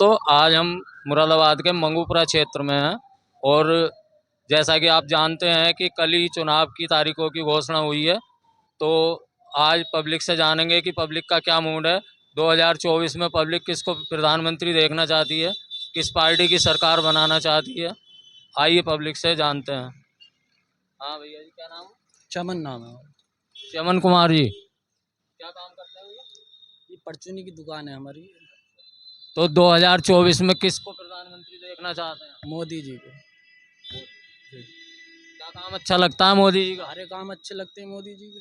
दोस्तों, आज हम मुरादाबाद के मंगूपुरा क्षेत्र में हैं और जैसा कि आप जानते हैं कि कल ही चुनाव की तारीखों की घोषणा हुई है। तो आज पब्लिक से जानेंगे कि पब्लिक का क्या मूड है। 2024 में पब्लिक किसको प्रधानमंत्री देखना चाहती है, किस पार्टी की सरकार बनाना चाहती है। आइए पब्लिक से जानते हैं। हाँ भैया जी, क्या नाम है? चमन नाम है। चमन कुमार जी, क्या काम करते हैं भैया? ये परचूनी की दुकान है हमारी। तो 2024 में किसको प्रधानमंत्री देखना चाहते हैं? मोदी जी को। जी। क्या काम अच्छा लगता है मोदी जी का? सारे काम अच्छे लगते हैं मोदी जी के।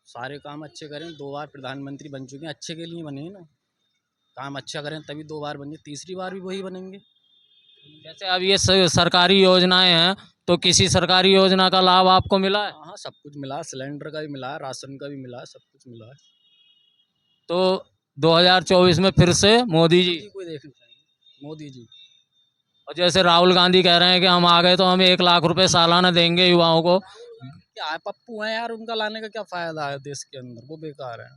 सारे काम अच्छे करें, 2 बार प्रधानमंत्री बन चुके हैं, अच्छे के लिए बने हैं ना। काम अच्छा करें तभी 2 बार बने, तीसरी बार भी वही बनेंगे। जैसे अब ये सरकारी योजनाएं हैं, तो किसी सरकारी योजना का लाभ आपको मिला है? हाँ, सब कुछ मिला है, सिलेंडर का भी मिला है, राशन का भी मिला है, सब कुछ मिला है। तो 2024 में फिर से मोदी जी। मोदी को ही देखना चाहिए, मोदी जी। और जैसे राहुल गांधी कह रहे हैं कि हम आ गए तो हम 1 लाख रुपए सालाना देंगे युवाओं को। क्या है, पप्पू हैं यार, उनका लाने का क्या फायदा है देश के अंदर, वो बेकार है,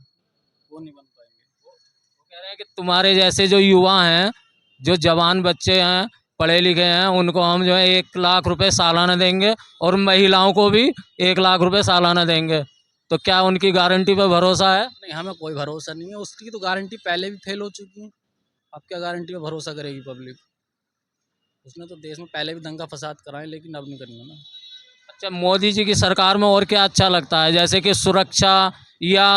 वो नहीं बन पाएंगे। वो कह रहे हैं कि तुम्हारे जैसे जो युवा हैं, जो जवान बच्चे हैं, पढ़े लिखे हैं, उनको हम जो है 1 लाख रुपए सालाना देंगे और महिलाओं को भी 1 लाख रुपए सालाना देंगे। तो क्या उनकी गारंटी पे भरोसा है? नहीं, हमें कोई भरोसा नहीं है, उसकी तो गारंटी पहले भी फेल हो चुकी है। अब क्या गारंटी पे भरोसा करेगी पब्लिक? उसने तो देश में पहले भी दंगा फसाद कराए, लेकिन अब नहीं करना ना। अच्छा, मोदी जी की सरकार में और क्या अच्छा लगता है, जैसे कि सुरक्षा या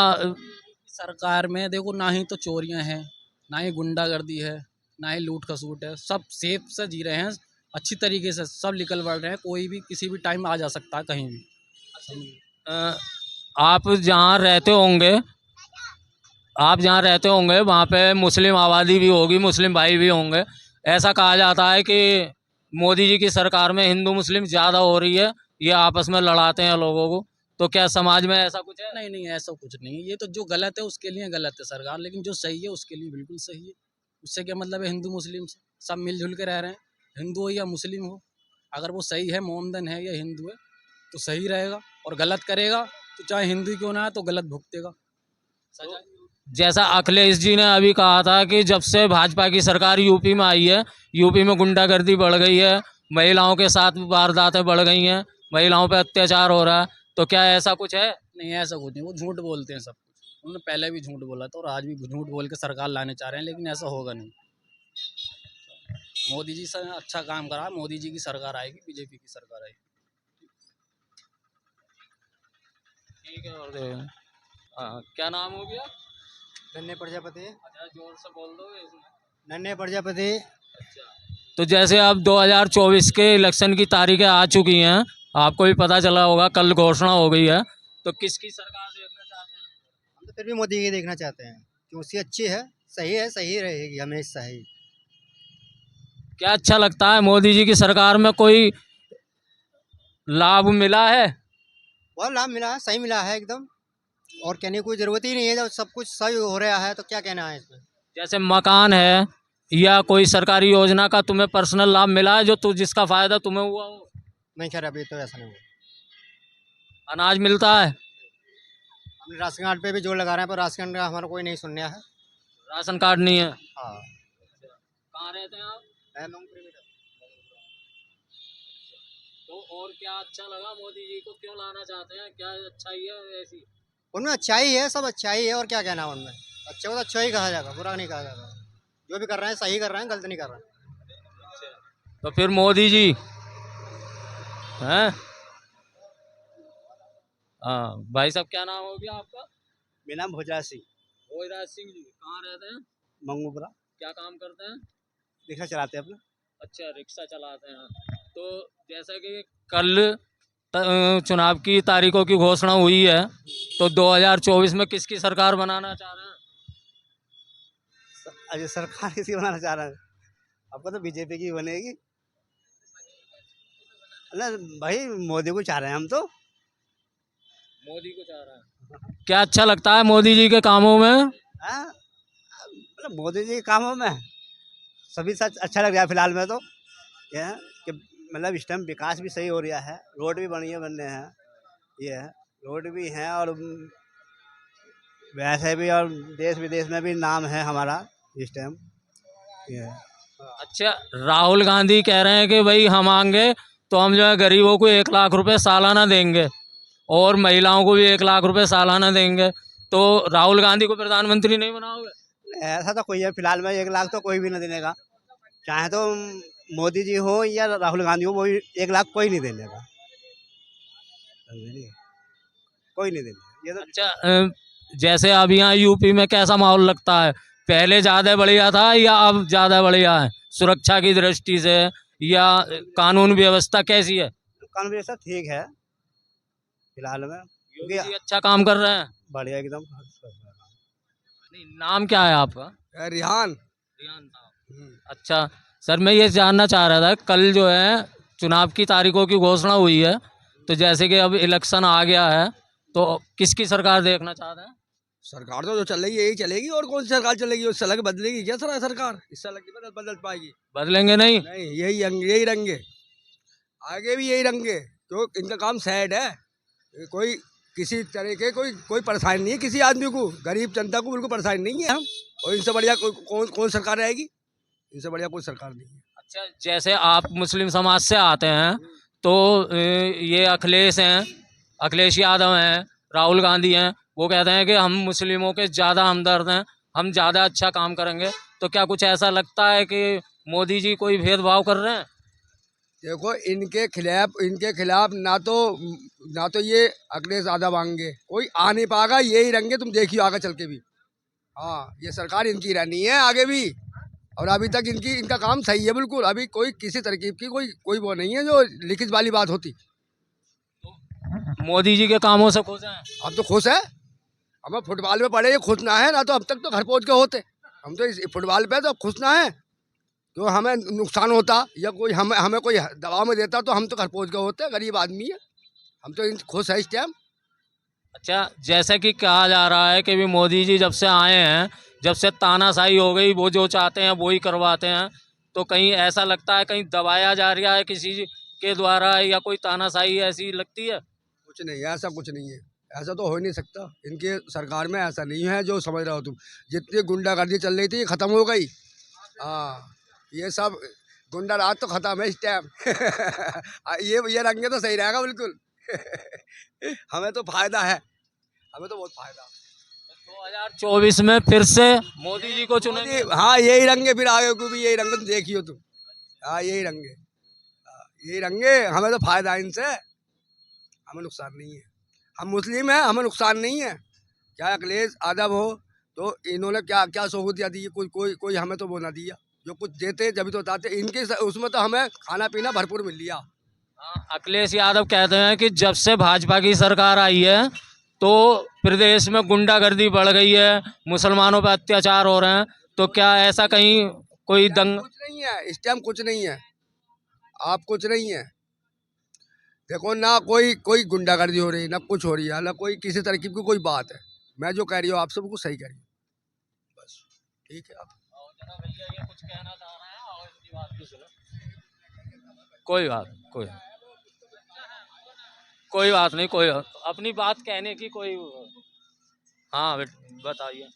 सरकार में देखो, ना ही तो चोरियां हैं, ना ही गुंडागर्दी है, ना ही लूट खसूट है, सब सेफ से जी रहे हैं, अच्छी तरीके से सब निकल बढ़ रहे हैं, कोई भी किसी भी टाइम आ जा सकता है कहीं भी। अ, आप जहाँ रहते होंगे, वहाँ पे मुस्लिम आबादी भी होगी, मुस्लिम भाई भी होंगे। ऐसा कहा जाता है कि मोदी जी की सरकार में हिंदू मुस्लिम ज़्यादा हो रही है, ये आपस में लड़ाते हैं लोगों को। तो क्या समाज में ऐसा कुछ है? नहीं नहीं, ऐसा कुछ नहीं है, ये तो जो गलत है उसके लिए गलत है सरकार, लेकिन जो सही है उसके लिए बिल्कुल सही है। उससे क्या मतलब है हिंदू मुस्लिम से? सब मिलजुल के रह रहे हैं, हिंदू हो या मुस्लिम हो। अगर वो सही है, मोमदन है या हिंदू है, तो सही रहेगा, और गलत करेगा तो चाहे हिंदू क्यों ना है तो गलत भुगतेगा। तो जैसा अखिलेश जी ने अभी कहा था कि जब से भाजपा की सरकार यूपी में आई है, यूपी में गुंडागर्दी बढ़ गई है, महिलाओं के साथ वारदातें बढ़ गई हैं, महिलाओं पे अत्याचार हो रहा है। तो क्या ऐसा कुछ है? नहीं, ऐसा कुछ नहीं, वो झूठ बोलते हैं सब कुछ। उन्होंने पहले भी झूठ बोला था और आज भी झूठ बोल के सरकार लाने चाह रहे हैं, लेकिन ऐसा होगा नहीं। मोदी जी से अच्छा काम करा, मोदी जी की सरकार आएगी, बीजेपी की सरकार आएगी। ठीक है। और क्या नाम हो गया? नन्हे प्रजापति। अच्छा, जोर से बोल दो इसमें। नन्हे प्रजापति। अच्छा, तो जैसे अब 2024 के इलेक्शन की तारीखें आ चुकी हैं, आपको भी पता चला होगा, कल घोषणा हो गई है। तो किसकी सरकार देखना चाहते हैं? हम तो फिर भी मोदी की देखना चाहते हैं कि उसकी अच्छी है, सही रहेगी हमेशा ही। क्या अच्छा लगता है मोदी जी की सरकार में, कोई लाभ मिला है? बहुत लाभ मिला है, सही मिला है एकदम। और कहने की कोई ज़रूरत ही नहीं है, जब सब कुछ सही हो रहा है तो क्या कहना है इसमें। जैसे मकान है या कोई सरकारी योजना का तुम्हें पर्सनल लाभ मिला है, जो जिसका फायदा तुम्हें हुआ हो? नहीं खैर, अभी तो ऐसा नहीं हुआ। अनाज मिलता है? हमने राशन कार्ड पे भी जोर लगा रहे हैं, पर राशन कार्ड का हमारा कोई नहीं सुन रहा है। राशन कार्ड नहीं है? हाँ। कहाँ रहते हैं आप? है मंगपुरी में। तो और क्या अच्छा लगा, मोदी जी को क्यों लाना चाहते हैं, क्या अच्छाई है ऐसी? उनमें अच्छाई है, सब अच्छाई है, और क्या कहना है उनमें। अच्छे को तो अच्छा ही कहा जाएगा, बुरा नहीं कहा जाएगा। जो भी कर रहे हैं सही कर रहे हैं, गलत नहीं कर रहे हैं। तो फिर मोदी जी हैं? हाँ भाई साहब, क्या नाम हो गया आपका? मेरा नाम भोजराज सिंह। भोजराज सिंह जी, कहाँ रहते हैं? मंगूपुरा। क्या काम करते हैं? रिक्शा चलाते हैं अपना। अच्छा, रिक्शा चलाते हैं। तो जैसा कि कल चुनाव की तारीखों की घोषणा हुई है, तो 2024 में किसकी सरकार बनाना चाह रहे हैं? अजय सरकार किसी बनाना चाह रहा है? आपको तो बीजेपी की बनेगी। ना भाई, मोदी को चाह रहे हैं हम तो। मोदी को चाह रहे हैं। क्या अच्छा लगता है मोदी जी के कामों में? हाँ, मतलब मोदी जी के कामों में सभी सच अच्छा लग रहा है फिलहाल में तो। ये है कि मतलब इस टाइम विकास भी सही हो रहा है, रोड भी बढ़िया बन रहे हैं। ये है, रोड भी हैं, और वैसे भी, और देश विदेश में भी नाम है हमारा इस टाइम। ये अच्छा, राहुल गांधी कह रहे हैं कि भाई हम आएंगे तो हम जो है गरीबों को 1 लाख रुपए सालाना देंगे और महिलाओं को भी 1 लाख रुपए सालाना देंगे। तो राहुल गांधी को प्रधानमंत्री नहीं बनाओगे? ऐसा तो कोई है फिलहाल में 1 लाख तो कोई भी नहीं देने का, चाहे तो मोदी जी हो या राहुल गांधी हो, वो 1 लाख कोई नहीं देने का, समझे नहीं? कोई नहीं देने ये तो। अच्छा, जैसे अब यहाँ यूपी में कैसा माहौल लगता है? पहले ज्यादा बढ़िया था या अब ज्यादा बढ़िया है सुरक्षा की दृष्टि से, या कानून व्यवस्था कैसी है? कानून व्यवस्था ठीक है फिलहाल में, योगी क्योंकि जी अच्छा काम कर रहे हैं? बढ़िया एकदम। नहीं, नाम क्या है आपका? रिहान। रियान साहब। अच्छा सर, मैं ये जानना चाह रहा था, कल जो है चुनाव की तारीखों की घोषणा हुई है, तो जैसे कि अब इलेक्शन आ गया है, तो किसकी सरकार देखना चाहते हैं? सरकार तो जो चल रही है यही चलेगी, और कौन सी सरकार चलेगी? उस सलग बदलेगी क्या सरकार? इस सलग की बदल पाएगी? बदलेंगे नहीं? नहीं, यही रंगे, आगे भी यही रंगे। तो इनका काम सैड है, कोई किसी तरह के कोई परेशानी नहीं है किसी आदमी को, गरीब जनता को बिल्कुल परेशानी नहीं है। हम और इनसे बढ़िया कौन सरकार रहेगी? इनसे बढ़िया कोई सरकार नहीं है। अच्छा, जैसे आप मुस्लिम समाज से आते हैं, तो ये अखिलेश हैं, अखिलेश यादव हैं, राहुल गांधी हैं, वो कहते हैं कि हम मुस्लिमों के ज़्यादा हमदर्द हैं, हम ज़्यादा अच्छा काम करेंगे। तो क्या कुछ ऐसा लगता है कि मोदी जी कोई भेदभाव कर रहे हैं? देखो, इनके खिलाफ ना तो ये अखिलेश यादव आएंगे, कोई आ नहीं पाएगा, यही रहेंगे, तुम देखियो आगे चल के भी। हाँ, ये सरकार इनकी रहनी है आगे भी, और अभी तक इनका काम सही है बिल्कुल। अभी कोई किसी तरकीब की कोई वो नहीं है जो लिखित वाली बात होती। मोदी जी के कामों से खुश हैं? हम तो खुश है, हमें फुटबॉल में पड़े ये खुश ना है, ना तो अब तक तो घर पहुंच के होते। हम तो इस फुटबॉल पे तो खुश ना है, तो हमें नुकसान होता या कोई हमें कोई दबाव में देता तो हम तो घर पहुंच गए होते। गरीब आदमी है, हम तो खुश है इस टाइम। अच्छा, जैसे कि कहा जा रहा है कि भी मोदी जी जब से आए हैं, जब से तानाशाही हो गई, वो जो चाहते हैं वो ही करवाते हैं, तो कहीं ऐसा लगता है कहीं दबाया जा रहा है किसी के द्वारा, या कोई तानाशाही ऐसी लगती है? कुछ नहीं है, ऐसा कुछ नहीं है, ऐसा तो हो ही नहीं सकता। इनके सरकार में ऐसा नहीं है जो समझ रहे हो तुम। जितनी गुंडागर्दी चल रही थी ये खत्म हो गई। हाँ, ये सब गुंडा राज तो खत्म है इस टाइम। ये रंगे तो सही रहेगा बिल्कुल। हमें तो फायदा है, हमें तो बहुत फायदा। 2024 में फिर से मोदी जी को चुनेंगे? हाँ, यही रंगे, फिर आगे को भी यही रंगे, तुम देखियो तुम। हाँ, यही रंगे, यही रंगे, हमें तो फायदा है इनसे, हमें नुकसान नहीं है। हम मुस्लिम हैं, हमें नुकसान नहीं है। क्या अखिलेश यादव हो तो इन्होंने क्या सहूलियत दी? कोई हमें तो वो ना दिया। जो कुछ देते जब तो बताते, इनके उसमें तो हमें खाना पीना भरपूर मिल लिया। हाँ, अखिलेश यादव कहते हैं कि जब से भाजपा की सरकार आई है तो प्रदेश में गुंडागर्दी बढ़ गई है, मुसलमानों पर अत्याचार हो रहे हैं। तो क्या ऐसा कहीं कोई दंग? कुछ नहीं है इस टाइम, कुछ नहीं है, आप कुछ नहीं है। देखो ना, कोई गुंडागर्दी हो रही है, ना कुछ हो रही है, ना कोई किसी तरकीब की कोई बात है। मैं जो कह रही हूँ आप सबको सही कह रही हूँ, बस ठीक है। आप कुछ कहना चाह रहे हैं और इनकी बात भी सुनो। कोई बात नहीं, कोई अपनी बात कहने की कोई। हाँ बताइए,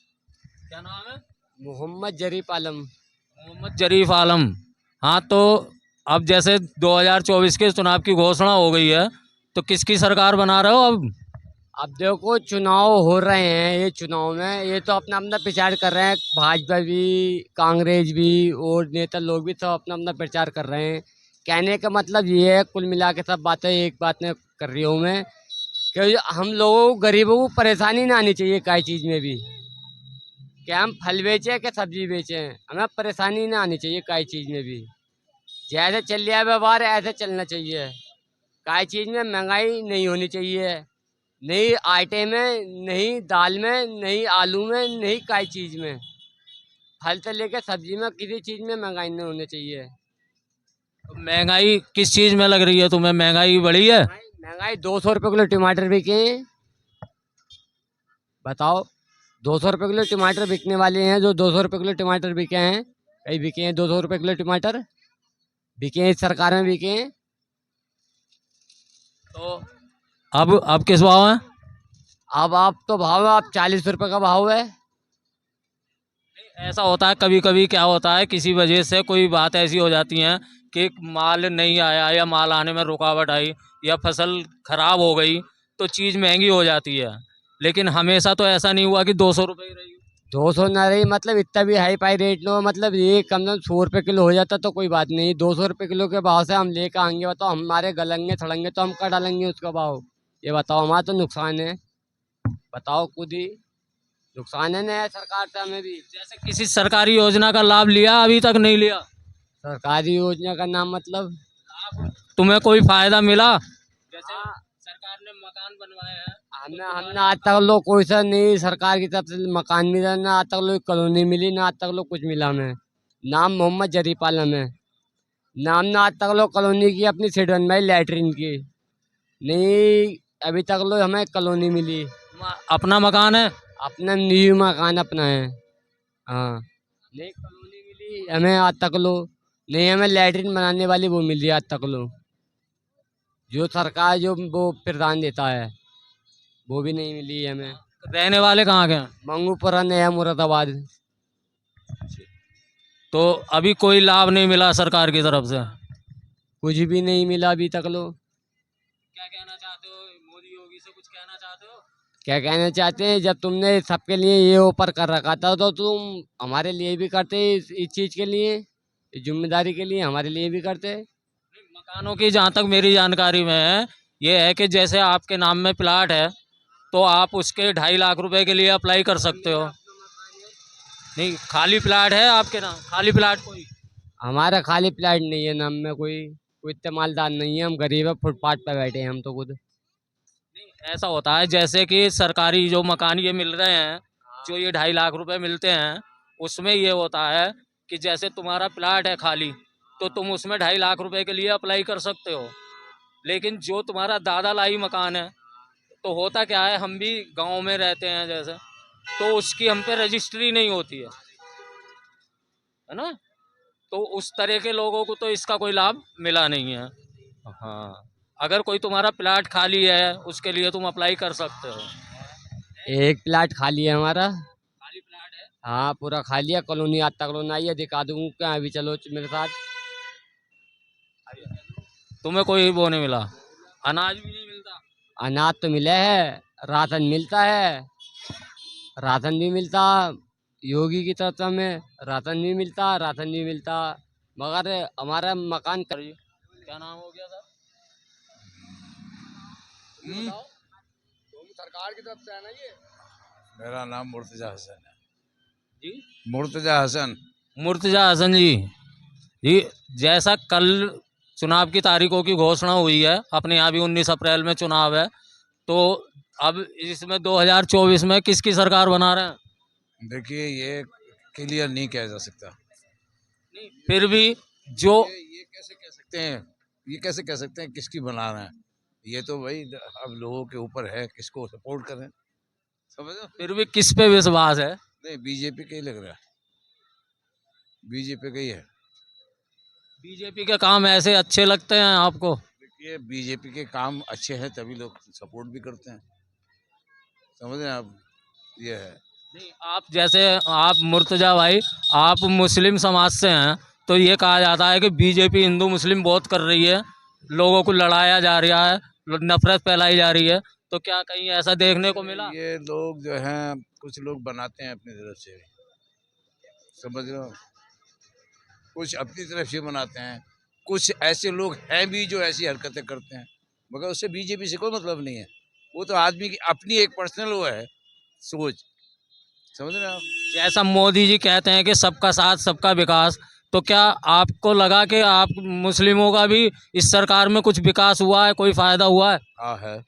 क्या नाम है? मोहम्मद जरीफ आलम। मोहम्मद जरीफ आलम। हाँ, तो अब जैसे 2024 के चुनाव की घोषणा हो गई है, तो किसकी सरकार बना रहे हो अब? अब देखो, चुनाव हो रहे हैं, ये चुनाव में ये तो अपना अपना प्रचार कर रहे हैं, भाजपा भी, कांग्रेस भी, और नेता लोग भी सब अपना अपना प्रचार कर रहे हैं। कहने का मतलब ये है, कुल मिला के सब बातें एक बात में कर रही हूँ मैं, कि हम लोगों को, गरीबों को परेशानी ना आनी चाहिए काई चीज़ में भी। क्या हम फल बेचें कि सब्जी बेचें, हमें परेशानी ना आनी चाहिए काई चीज़ में भी। जैसे चल रहा है व्यवहार ऐसे चलना चाहिए। काई चीज़ में महंगाई नहीं होनी चाहिए, नहीं आटे में, नहीं दाल में, नहीं आलू में, नहीं काई चीज़ में। फल से लेकर सब्जी में किसी चीज़ में महंगाई नहीं होनी चाहिए। महंगाई किस चीज़ में लग रही है तुम्हें? महंगाई बढ़ी है? महंगाई 200 रुपये किलो टमाटर बिके हैं, बताओ। 200 रुपये किलो टमाटर बिकने वाले हैं, जो 200 रुपये किलो टमाटर बिके हैं, कहीं बिके हैं 200 रुपये किलो टमाटर बिके हैं, इस सरकार में बिके हैं। तो अब किस भाव है? अब आप तो भाव है, अब 40 रुपये का भाव है। ऐसा होता है कभी कभी, क्या होता है किसी वजह से कोई बात ऐसी हो जाती है कि माल नहीं आया या माल आने में रुकावट आई या फसल खराब हो गई तो चीज़ महंगी हो जाती है। लेकिन हमेशा तो ऐसा नहीं हुआ कि 200 रुपये ही रही। 200 ना रही, मतलब इतना भी हाई फाई रेट नो, मतलब ये कम से कम 100 रुपये किलो हो जाता तो कोई बात नहीं। 200 रुपये किलो के भाव से हम लेकर आएंगे, बताओ हमारे गलेंगे सड़ेंगे तो हम कर डालेंगे उसका भाव। ये बताओ, हमारा तो नुकसान है। बताओ खुद ही, नुकसान है ना सरकार से हमें भी। जैसे किसी सरकारी योजना का लाभ लिया अभी तक नहीं लिया? सरकारी योजना का नाम मतलब? तुम्हें कोई फायदा मिला? जैसे सरकार ने मकान बनवाए हैं, हमने हमने आज तक लोग कोई सा नहीं, सरकार की तरफ से मकान मिला ना, आज तक लोग कॉलोनी मिली ना, आज तक लोग कुछ मिला हमें। नाम मोहम्मद जरीफ आलम है नाम, ना आज तक लोग कॉलोनी की अपनी सीट बनवाई लैटरिन की नहीं, अभी तक लोग हमें कॉलोनी मिली। अपना मकान है? अपना न्यू मकान अपना है, हाँ। नहीं कॉलोनी मिली हमें आज तक लो, नहीं हमें लैटरिन बनाने वाली वो मिली आज तक लो, जो सरकार जो वो प्रदान देता है वो भी नहीं मिली हमें। रहने वाले कहाँ के हैं? मंगूपुरा नया मुरादाबाद। तो अभी कोई लाभ नहीं मिला सरकार की तरफ से? कुछ भी नहीं मिला अभी तक लो। क्या कहना चाहते हो, मोदी योगी से कुछ कहना चाहते हो? क्या कहना चाहते हैं, जब तुमने सबके लिए ये ऊपर कर रखा था तो तुम हमारे लिए भी करते इस चीज़ के लिए, इस जिम्मेदारी के लिए हमारे लिए भी करते। मकानों की जहाँ तक मेरी जानकारी में है, ये है कि जैसे आपके नाम में प्लाट है तो आप उसके 2.5 लाख रुपए के लिए अप्लाई कर सकते हो। नहीं, खाली प्लाट है आपके नाम? खाली प्लाट कोई? हमारा खाली प्लाट नहीं है नाम में, कोई कोई इतने मालदार नहीं है, हम गरीब है, फुटपाथ पे बैठे हैं हम तो खुद। नहीं, ऐसा होता है जैसे कि सरकारी जो मकान ये मिल रहे हैं, जो ये 2.5 लाख रुपए मिलते हैं, उसमें ये होता है कि जैसे तुम्हारा प्लाट है खाली तो तुम उसमें 2.5 लाख रुपए के लिए अप्लाई कर सकते हो। लेकिन जो तुम्हारा दादा लाई मकान है, तो होता क्या है, हम भी गांव में रहते हैं जैसे, तो उसकी हम पे रजिस्ट्री नहीं होती है ना, तो उस तरह के लोगों को तो इसका कोई लाभ मिला नहीं है। हाँ, अगर कोई तुम्हारा प्लाट खाली है उसके लिए तुम अप्लाई कर सकते हो। एक प्लाट खाली है हमारा, खाली प्लाट है? हाँ पूरा खाली है। कॉलोनी आज तक कॉलोनी आई है, दिखा दूँ क्या, अभी चलो मेरे साथ। तुम्हें कोई वो नहीं मिला? अनाज भी नहीं मिलता? अनाज तो मिले है, राशन मिलता है, राशन भी मिलता योगी की तरफ से हमें, राशन भी मिलता, राशन भी मिलता, मगर हमारा मकान कर। क्या नाम हो गया सर? सरकार की तरफ से है ना ये। मेरा नाम मुर्तजा हसन है जी, मुर्तजा हसन। मुर्तजा हसन जी। जी, जैसा कल चुनाव की तारीखों की घोषणा हुई है, अपने यहाँ भी 19 अप्रैल में चुनाव है, तो अब इसमें 2024 में किसकी सरकार बना रहे हैं? देखिए, ये क्लियर नहीं कहा जा सकता। नहीं, फिर भी जो ये कैसे कह सकते हैं, ये कैसे कह सकते हैं किसकी बना रहे हैं? ये तो भाई अब लोगों के ऊपर है किसको सपोर्ट करें, समझ लो। फिर भी किस पे विश्वास है? नहीं, बीजेपी का ही लग रहा है, बीजेपी का ही है। बीजेपी के काम ऐसे अच्छे लगते हैं आपको? देखिए, बीजेपी के काम अच्छे हैं तभी लोग सपोर्ट भी करते हैं, समझ रहे हैं आप, ये है। नहीं, आप जैसे आप मुर्तजा भाई, आप मुस्लिम समाज से हैं, तो ये कहा जाता है कि बीजेपी हिंदू मुस्लिम बहुत कर रही है, लोगों को लड़ाया जा रहा है, नफरत फैलाई जा रही है, तो क्या कहीं ऐसा देखने को मिला? ये लोग जो हैं कुछ लोग बनाते हैं अपनी तरफ से, समझ रहे हो, कुछ अपनी तरफ से बनाते हैं, कुछ ऐसे लोग हैं भी जो ऐसी हरकतें करते हैं, मगर उससे बीजेपी से कोई मतलब नहीं है। वो तो आदमी की अपनी एक पर्सनल वो है सोच, समझ रहे हैं आप। जैसा मोदी जी कहते हैं कि सबका साथ सबका विकास, तो क्या आपको लगा कि आप मुस्लिमों का भी इस सरकार में कुछ विकास हुआ है, कोई फायदा हुआ है? हाँ है,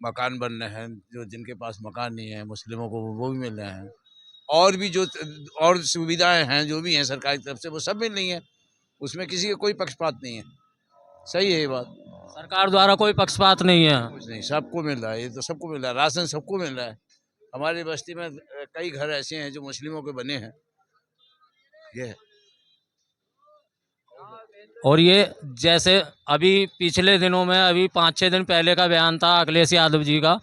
मकान बन रहे हैं, जो जिनके पास मकान नहीं है मुस्लिमों को वो भी मिल रहे हैं, और भी जो और सुविधाएं हैं जो भी हैं सरकार की तरफ से वो सब मिल रही हैं, उसमें किसी का कोई पक्षपात नहीं है, सही है ये बात। सरकार द्वारा कोई पक्षपात नहीं है? कुछ नहीं, सबको मिल रहा है, ये तो सबको मिल रहा है, राशन सबको मिल रहा है। हमारी बस्ती में कई घर ऐसे हैं जो मुस्लिमों के बने हैं, ये है। और ये जैसे अभी पिछले दिनों में, अभी 5-6 दिन पहले का बयान था अखिलेश यादव जी का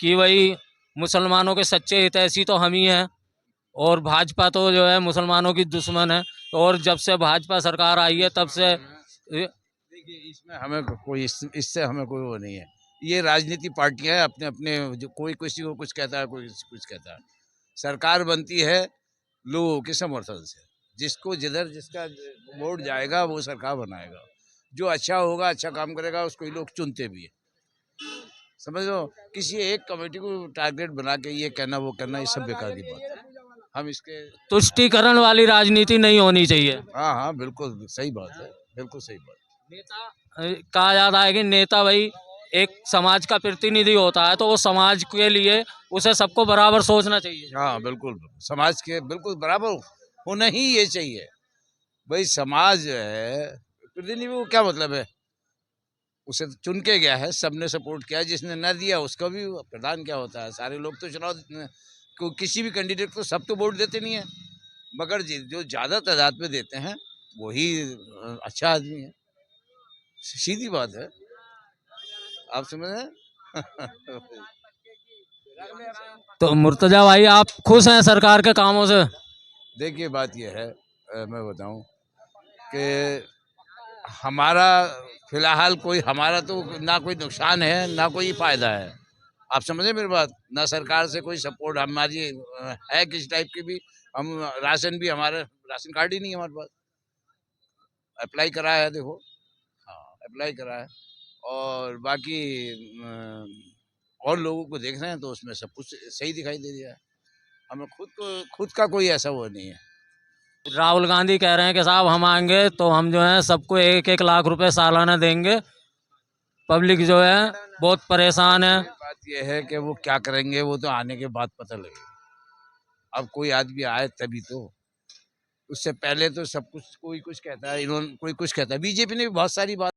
कि वही मुसलमानों के सच्चे हितैषी तो हम ही हैं, और भाजपा तो जो है मुसलमानों की दुश्मन है। और जब से भाजपा सरकार आई है तब से देखिए इसमें हमें कोई इससे हमें कोई वो नहीं है। ये राजनीति पार्टियां हैं अपने अपने, जो कोई किसी को कुछ कहता है, कोई कुछ कहता है। सरकार बनती है लोगों के समर्थन से, जिसको जिधर जिसका वोट जाएगा वो सरकार बनाएगा। जो अच्छा होगा, अच्छा काम करेगा, उसको ही लोग चुनते भी है। समझ लो, किसी एक कमेटी को टारगेट बना के ये कहना वो कहना, ये सब बेकार की बात है। हम इसके तुष्टीकरण वाली राजनीति नहीं होनी चाहिए। हाँ हाँ बिल्कुल सही बात है, बिल्कुल सही बात। कहा जाता है कि नेता भाई एक समाज का प्रतिनिधि होता है, तो वो समाज के लिए उसे सबको बराबर सोचना चाहिए। हाँ बिल्कुल, समाज के बिल्कुल बराबर होना ही ये चाहिए भाई। समाज जो है प्रतिनिधि, वो क्या मतलब है, उसे तो चुन के गया है, सबने सपोर्ट किया, जिसने न दिया उसका भी प्रधान क्या होता है। सारे लोग तो चुनाव को किसी भी कैंडिडेट को सब तो वोट देते नहीं है, मगर जो ज़्यादा तादाद में देते हैं वही अच्छा आदमी है। सीधी बात है, आप समझ रहे हैं? तो मुर्तजा भाई आप खुश हैं सरकार के कामों से? देखिए बात यह है, मैं बताऊं कि हमारा फिलहाल कोई, हमारा तो ना कोई नुकसान है ना कोई फायदा है। आप समझे मेरी बात? ना सरकार से कोई सपोर्ट हमारी है किसी टाइप की भी। हम राशन भी, हमारा राशन कार्ड ही नहीं है हमारे पास। अप्लाई करा है, देखो, हाँ अप्लाई करा है। और बाकी और लोगों को देख रहे हैं तो उसमें सब कुछ सही दिखाई दे रहा है। हमें खुद का कोई ऐसा वो नहीं है। राहुल गांधी कह रहे हैं कि साहब हम आएंगे तो हम जो है सबको 1-1 लाख रुपए सालाना देंगे। पब्लिक जो है बहुत परेशान है। बात यह है कि वो क्या करेंगे वो तो आने के बाद पता लगेगा। अब कोई आदमी आए तभी तो, उससे पहले तो सब कुछ कोई कुछ कहता है, इन्होंने कोई कुछ कहता है। बीजेपी ने भी बहुत सारी बात